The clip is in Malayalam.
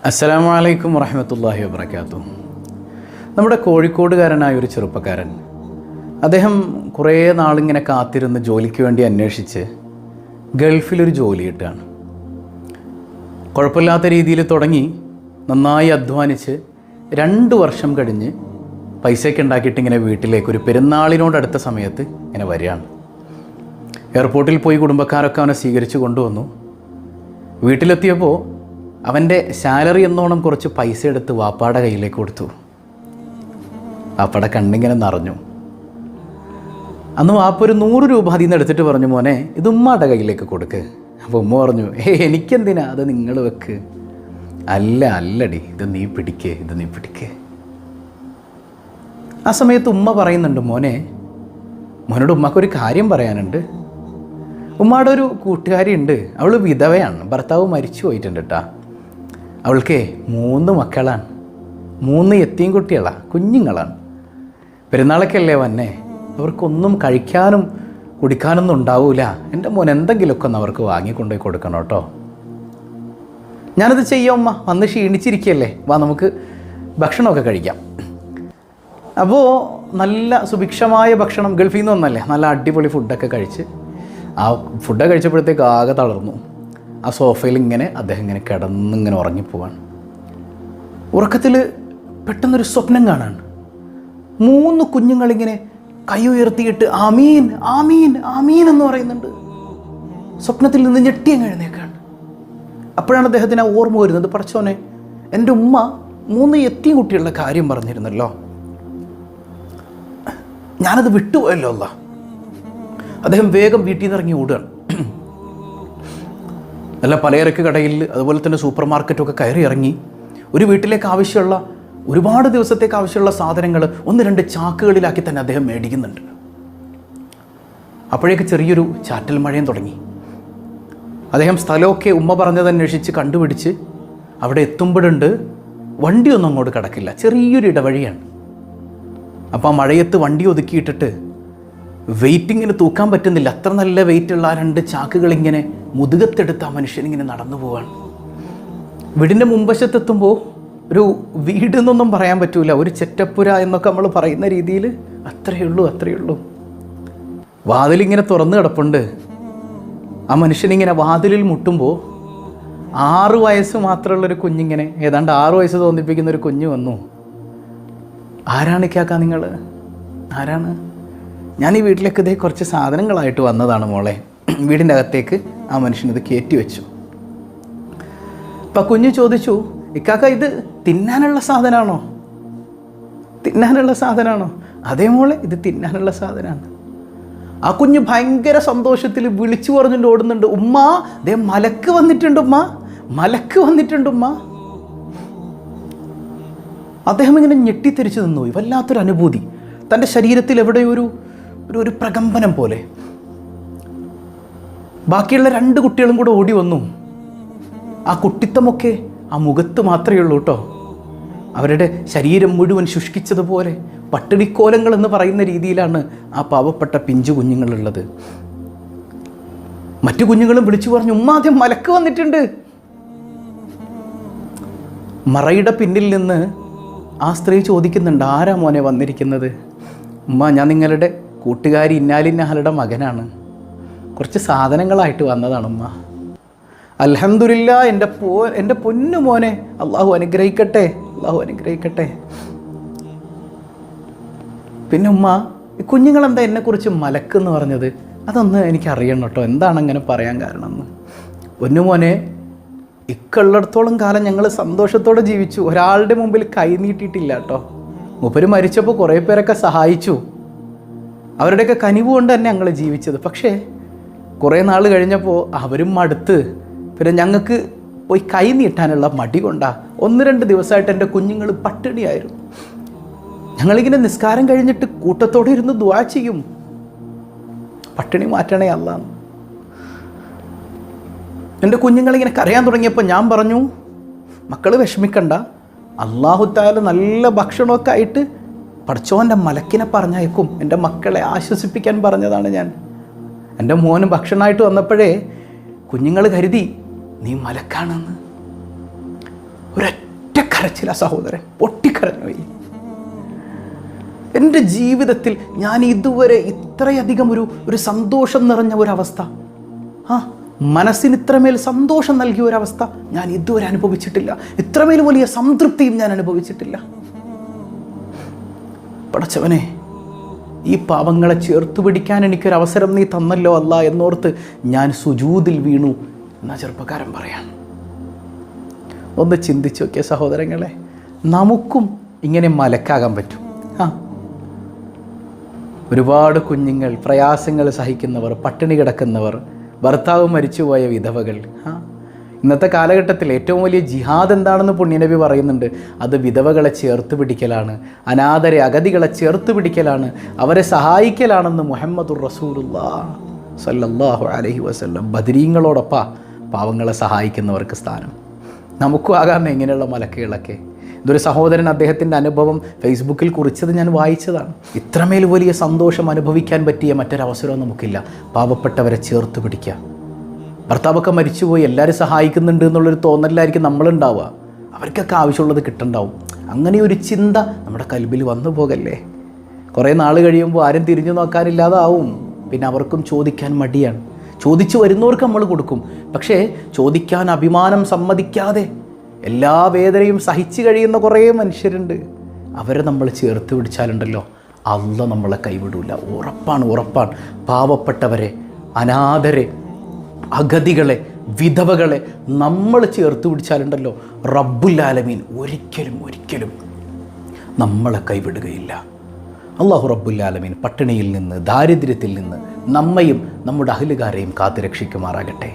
അസ്സലാമു അലൈക്കും വറഹ്മത്തുള്ളാഹി വബറകാതുഹു. നമ്മുടെ കോഴിക്കോടുകാരനായ ഒരു ചെറുപ്പക്കാരൻ, അദ്ദേഹം കുറേ നാളിങ്ങനെ കാത്തിരുന്ന് ജോലിക്ക് വേണ്ടി അന്വേഷിച്ച് ഗൾഫിലൊരു ജോലി കിട്ടുകയാണ്. കുഴപ്പമില്ലാത്ത രീതിയിൽ തുടങ്ങി നന്നായി അധ്വാനിച്ച് 2 വർഷം കഴിഞ്ഞ് പൈസയൊക്കെ ഉണ്ടാക്കിയിട്ട് ഇങ്ങനെ വീട്ടിലേക്ക് ഒരു പെരുന്നാളിനോടടുത്ത സമയത്ത് ഇങ്ങനെ വരികയാണ്. എയർപോർട്ടിൽ പോയി കുടുംബക്കാരൊക്കെ അവനെ സ്വീകരിച്ച് കൊണ്ടുവന്നു. വീട്ടിലെത്തിയപ്പോൾ അവൻ്റെ സാലറി എന്നോണം കുറച്ച് പൈസ എടുത്ത് വാപ്പാടെ കയ്യിലേക്ക് കൊടുത്തു. വാപ്പാടെ കണ്ണിങ്ങനെ നിറഞ്ഞു. അന്ന് വാപ്പ ഒരു 100 രൂപ അതിൽ നിന്ന് എടുത്തിട്ട് പറഞ്ഞു, മോനെ ഇത് ഉമ്മയുടെ കയ്യിലേക്ക് കൊടുക്ക്. അപ്പോൾ ഉമ്മ പറഞ്ഞു, എനിക്കെന്തിനാ, അത് നിങ്ങൾ വെക്ക്. അല്ലടി, ഇത് നീ പിടിക്ക്. ആ സമയത്ത് ഉമ്മ പറയുന്നുണ്ട്, മോനോട് ഉമ്മക്കൊരു കാര്യം പറയാനുണ്ട്. ഉമ്മയുടെ ഒരു കൂട്ടുകാരി ഉണ്ട്, അവൾ വിധവയാണ്, ഭർത്താവ് മരിച്ചു പോയിട്ടുണ്ട് കേട്ടോ. അവൾക്ക് 3 മക്കളാണ്, 3 യത്തീം കുട്ടികളാണ്, കുഞ്ഞുങ്ങളാണ്. പെരുന്നാളൊക്കെ അല്ലേ വന്നേ, അവർക്കൊന്നും കഴിക്കാനും കുടിക്കാനൊന്നും ഉണ്ടാവില്ല. എൻ്റെ മോൻ എന്തെങ്കിലുമൊക്കെ ഒന്ന് അവർക്ക് വാങ്ങിക്കൊണ്ടുപോയി കൊടുക്കണം കേട്ടോ. ഞാനത് ചെയ്യാം ഉമ്മ, വന്ന് ക്ഷീണിച്ചിരിക്കുകയല്ലേ, വാ നമുക്ക് ഭക്ഷണമൊക്കെ കഴിക്കാം. അപ്പോൾ നല്ല സുഭിക്ഷമായ ഭക്ഷണം, ഗൾഫിൽ നിന്ന് വന്നല്ലേ, നല്ല അടിപൊളി ഫുഡൊക്കെ കഴിച്ച് ആ ഫുഡൊക്കെ കഴിച്ചപ്പോഴത്തേക്ക് ആകെ തളർന്നു. ആ സോഫയിൽ അദ്ദേഹം ഇങ്ങനെ കിടന്നിങ്ങനെ ഉറങ്ങിപ്പോവാണ്. ഉറക്കത്തിൽ പെട്ടെന്നൊരു സ്വപ്നം കാണാണ്. 3 കുഞ്ഞുങ്ങളിങ്ങനെ കൈ ഉയർത്തിയിട്ട് ആമീൻ ആമീൻ ആമീൻ എന്ന് പറയുന്നുണ്ട്. സ്വപ്നത്തിൽ നിന്ന് ഞെട്ടിയങ്ങ് എഴുന്നേക്കാണ്. അപ്പോഴാണ് അദ്ദേഹത്തിന് ഓർമ്മ വരുന്നത്, പടച്ചോനെ, എൻ്റെ ഉമ്മ 3 യത്തീം കുട്ടികളുടെ കാര്യം പറഞ്ഞിരുന്നല്ലോ, ഞാനത് വിട്ടുപോയല്ലോ അല്ലാ. അദ്ദേഹം വേഗം വീട്ടിൽ നിന്ന് ഇറങ്ങി ഓടുകയാണ്. നല്ല പലചരക്ക് കടയിൽ അതുപോലെ തന്നെ സൂപ്പർ മാർക്കറ്റൊക്കെ കയറി ഇറങ്ങി ഒരു വീട്ടിലേക്ക് ആവശ്യമുള്ള ഒരുപാട് ദിവസത്തേക്ക് ആവശ്യമുള്ള സാധനങ്ങൾ 1-2 ചാക്കുകളിലാക്കി തന്നെ അദ്ദേഹം മേടിക്കുന്നുണ്ട്. അപ്പോഴേക്ക് ചെറിയൊരു ചാറ്റൽ മഴയും തുടങ്ങി. അദ്ദേഹം സ്ഥലമൊക്കെ ഉമ്മ പറഞ്ഞതന്വേഷിച്ച് കണ്ടുപിടിച്ച് അവിടെ എത്തുമ്പോഴുണ്ട് വണ്ടിയൊന്നും അങ്ങോട്ട് കിടക്കില്ല, ചെറിയൊരു ഇടവഴിയാണ്. അപ്പോൾ ആ മഴയത്ത് വണ്ടി ഒതുക്കിയിട്ടിട്ട് വെയിറ്റിങ്ങിന് തൂക്കാൻ പറ്റുന്നില്ല, അത്ര നല്ല വെയിറ്റുള്ള ആ 2 ചാക്കുകളിങ്ങനെ മുതുകത്തെടുത്ത് ആ മനുഷ്യനിങ്ങനെ നടന്നു പോവാണ്. വീടിൻ്റെ മുൻവശത്തെത്തുമ്പോൾ ഒരു വീടെന്നൊന്നും പറയാൻ പറ്റൂല, ഒരു ചെറ്റപ്പുര എന്നൊക്കെ നമ്മൾ പറയുന്ന രീതിയിൽ അത്രയേ ഉള്ളൂ. വാതിലിങ്ങനെ തുറന്നു കിടപ്പുണ്ട്. ആ മനുഷ്യനിങ്ങനെ വാതിലിൽ മുട്ടുമ്പോൾ 6 വയസ്സ് മാത്രമുള്ളൊരു കുഞ്ഞിങ്ങനെ, ഏതാണ്ട് 6 വയസ്സ് തോന്നിപ്പിക്കുന്ന ഒരു കുഞ്ഞ് വന്നു. ആരാണ് കേൾക്കാം, നിങ്ങൾ ആരാണ്? ഞാൻ ഈ വീട്ടിലേക്ക് ഇതേ കുറച്ച് സാധനങ്ങളായിട്ട് വന്നതാണ് മോളെ. വീടിൻ്റെ അകത്തേക്ക് ആ മനുഷ്യനിത് കയറ്റി വെച്ചു. അപ്പം കുഞ്ഞ് ചോദിച്ചു, ഇക്കാക്ക ഇത് തിന്നാനുള്ള സാധനമാണോ? അതേ മോളെ, ഇത് തിന്നാനുള്ള സാധനമാണ്. ആ കുഞ്ഞ് ഭയങ്കര സന്തോഷത്തിൽ വിളിച്ചു പറഞ്ഞുകൊണ്ട് ഓടുന്നുണ്ട്, ഉമ്മ ദേ മലക്ക് വന്നിട്ടുണ്ട് ഉമ്മ. അദ്ദേഹം ഇങ്ങനെ ഞെട്ടിത്തെരിച്ച് നിന്നുപോയി. വല്ലാത്തൊരു അനുഭൂതി, തൻ്റെ ശരീരത്തിൽ എവിടെയോ ഒരു പ്രകമ്പനം പോലെ. ബാക്കിയുള്ള 2 കുട്ടികളും കൂടെ ഓടി വന്നു. ആ കുട്ടിത്തമൊക്കെ ആ മുഖത്ത് മാത്രമേ ഉള്ളൂ കേട്ടോ. അവരുടെ ശരീരം മുഴുവൻ ശുഷ്കിച്ചതുപോലെ പട്ടിണിക്കോലങ്ങൾ എന്ന് പറയുന്ന രീതിയിലാണ് ആ പാവപ്പെട്ട പിഞ്ചു കുഞ്ഞുങ്ങളുള്ളത്. മറ്റു കുഞ്ഞുങ്ങളും വിളിച്ചു പറഞ്ഞു, ഉമ്മ ആദ്യം മലക്ക് വന്നിട്ടുണ്ട്. മറയുടെ പിന്നിൽ നിന്ന് ആ സ്ത്രീ ചോദിക്കുന്നുണ്ട്, ആരാ മോനെ വന്നിരിക്കുന്നത്? ഉമ്മ, ഞാൻ നിങ്ങളുടെ കൂട്ടുകാരി ഇന്നാലിന്നഹളുടെ മകനാണ്, കുറച്ച് സാധനങ്ങളായിട്ട് വന്നതാണ് ഉമ്മ. അൽഹംദുലില്ലാ, എൻ്റെ പൊന്നു മോനെ, അള്ളാഹു അനുഗ്രഹിക്കട്ടെ. പിന്നെ ഉമ്മ, ഈ കുഞ്ഞുങ്ങളെന്താ എന്നെക്കുറിച്ച് മലക്കെന്ന് പറഞ്ഞത്? അതൊന്ന് എനിക്ക് അറിയണം കേട്ടോ, എന്താണ് അങ്ങനെ പറയാൻ കാരണം എന്ന്. പൊന്നു മോനെ, ഇക്കുള്ളിടത്തോളം കാലം ഞങ്ങൾ സന്തോഷത്തോടെ ജീവിച്ചു, ഒരാളുടെ മുമ്പിൽ കൈ നീട്ടിയിട്ടില്ല കേട്ടോ. മൂപ്പര് മരിച്ചപ്പോൾ കുറേ പേരൊക്കെ സഹായിച്ചു, അവരുടെയൊക്കെ കനിവ് കൊണ്ട് തന്നെ ഞങ്ങൾ ജീവിച്ചത്. പക്ഷേ കുറേ നാൾ കഴിഞ്ഞപ്പോൾ അവരും മടുത്ത്, പിന്നെ ഞങ്ങൾക്ക് പോയി കൈ നീട്ടാനുള്ള മടി കൊണ്ടാണ് 1-2 ദിവസമായിട്ട് എൻ്റെ കുഞ്ഞുങ്ങൾ പട്ടിണിയായിരുന്നു. ഞങ്ങളിങ്ങനെ നിസ്കാരം കഴിഞ്ഞിട്ട് കൂട്ടത്തോടെ ഇരുന്ന് ദുആ ചെയ്യും, പട്ടിണി മാറ്റണേ അല്ലാന്ന്. എൻ്റെ കുഞ്ഞുങ്ങളിങ്ങനെ കരയാൻ തുടങ്ങിയപ്പോൾ ഞാൻ പറഞ്ഞു, മക്കൾ വിഷമിക്കണ്ട, അല്ലാഹു തആല നല്ല ഭക്ഷണമൊക്കെ ആയിട്ട് പടച്ചോൻ്റെ മലക്കിനെ പറഞ്ഞയക്കും, എൻ്റെ മക്കളെ ആശ്വസിപ്പിക്കാൻ പറഞ്ഞതാണ് ഞാൻ. എൻ്റെ മോന് ഭക്ഷണമായിട്ട് വന്നപ്പോഴേ കുഞ്ഞുങ്ങൾ കരുതി നീ മലക്കാണെന്ന്. ഒരൊറ്റ കരച്ചില സഹോദരൻ, പൊട്ടിക്കരഞ്ഞുപോയി. എൻ്റെ ജീവിതത്തിൽ ഞാൻ ഇതുവരെ ഇത്രയധികം ഒരു സന്തോഷം നിറഞ്ഞ ഒരവസ്ഥ, മനസ്സിന് ഇത്രമേൽ സന്തോഷം നൽകിയ ഒരവസ്ഥ ഞാൻ ഇതുവരെ അനുഭവിച്ചിട്ടില്ല. ഇത്രമേൽ വലിയ സംതൃപ്തിയും ഞാൻ അനുഭവിച്ചിട്ടില്ല. പടച്ചവനെ, ഈ പാവങ്ങളെ ചേർത്ത് പിടിക്കാൻ എനിക്കൊരവസരം നീ തന്നല്ലോ അല്ലാ എന്നോർത്ത് ഞാൻ സുജൂദിൽ വീണു എന്നാ ചെറുപ്പക്കാരൻ പറയാം. ഒന്ന് ചിന്തിച്ചു നോക്കിയ സഹോദരങ്ങളെ, നമുക്കും ഇങ്ങനെ മലക്കാകാൻ പറ്റും. ഒരുപാട് കുഞ്ഞുങ്ങൾ, പ്രയാസങ്ങൾ സഹിക്കുന്നവർ, പട്ടിണി കിടക്കുന്നവർ, ഭർത്താവ് മരിച്ചുപോയ വിധവകൾ. ഇന്നത്തെ കാലഘട്ടത്തിൽ ഏറ്റവും വലിയ ജിഹാദ് എന്താണെന്ന് പുണ്യനബി പറയുന്നുണ്ട്. അത് വിധവകളെ ചേർത്ത് പിടിക്കലാണ്, അനാഥരെ, അഗതികളെ ചേർത്ത് പിടിക്കലാണ്, അവരെ സഹായിക്കലാണെന്ന് മുഹമ്മദുർ റസൂലുള്ളാഹി സ്വല്ലല്ലാഹു അലൈഹി വസല്ലം. ബദരീങ്ങളോടൊപ്പം പാവങ്ങളെ സഹായിക്കുന്നവർക്ക് സ്ഥാനം. നമുക്കും ആകാം എങ്ങനെയുള്ള മലക്കുകളൊക്കെ. ഇതൊരു സഹോദരൻ അദ്ദേഹത്തിൻ്റെ അനുഭവം ഫേസ്ബുക്കിൽ കുറിച്ചത് ഞാൻ വായിച്ചതാണ്. ഇത്രമേൽ വലിയ സന്തോഷം അനുഭവിക്കാൻ പറ്റിയ മറ്റൊരവസരവും നമുക്കില്ല. പാവപ്പെട്ടവരെ ചേർത്ത് പിടിക്കുക. ഭർത്താവൊക്കെ മരിച്ചുപോയി, എല്ലാവരും സഹായിക്കുന്നുണ്ട് എന്നുള്ളൊരു തോന്നലിലായിരിക്കും നമ്മളുണ്ടാവുക. അവർക്കൊക്കെ ആവശ്യമുള്ളത് കിട്ടുന്നുണ്ടാവും. അങ്ങനെ ഒരു ചിന്ത നമ്മുടെ കൽബിൽ വന്നു പോകല്ലേ. കുറേ നാൾ കഴിയുമ്പോൾ ആരും തിരിഞ്ഞു നോക്കാനില്ലാതാവും. പിന്നെ അവർക്കും ചോദിക്കാൻ മടിയാണ്. ചോദിച്ചു വരുന്നവർക്ക് നമ്മൾ കൊടുക്കും. പക്ഷേ ചോദിക്കാൻ അഭിമാനം സമ്മതിക്കാതെ എല്ലാ വേദനയും സഹിച്ചു കഴിയുന്ന കുറേ മനുഷ്യരുണ്ട്. അവരെ നമ്മൾ ചേർത്ത് പിടിച്ചാലുണ്ടല്ലോ, അല്ലാഹ് നമ്മളെ കൈവിടൂല. ഉറപ്പാണ്. പാവപ്പെട്ടവരെ, അനാഥരെ, അഗതികളെ, വിധവകളെ നമ്മൾ ചേർത്ത് പിടിച്ചാലുണ്ടല്ലോ, റബ്ബുൽ ആലമീൻ ഒരിക്കലും നമ്മളെ കൈവിടുകയില്ല. അല്ലാഹു റബ്ബുൽ ആലമീൻ പട്ടിണിയിൽ നിന്ന്, ദാരിദ്ര്യത്തിൽ നിന്ന് നമ്മയും നമ്മുടെ അഹ്ലുകാരെയും കാത്തുരക്ഷിക്കുമാറാകട്ടെ.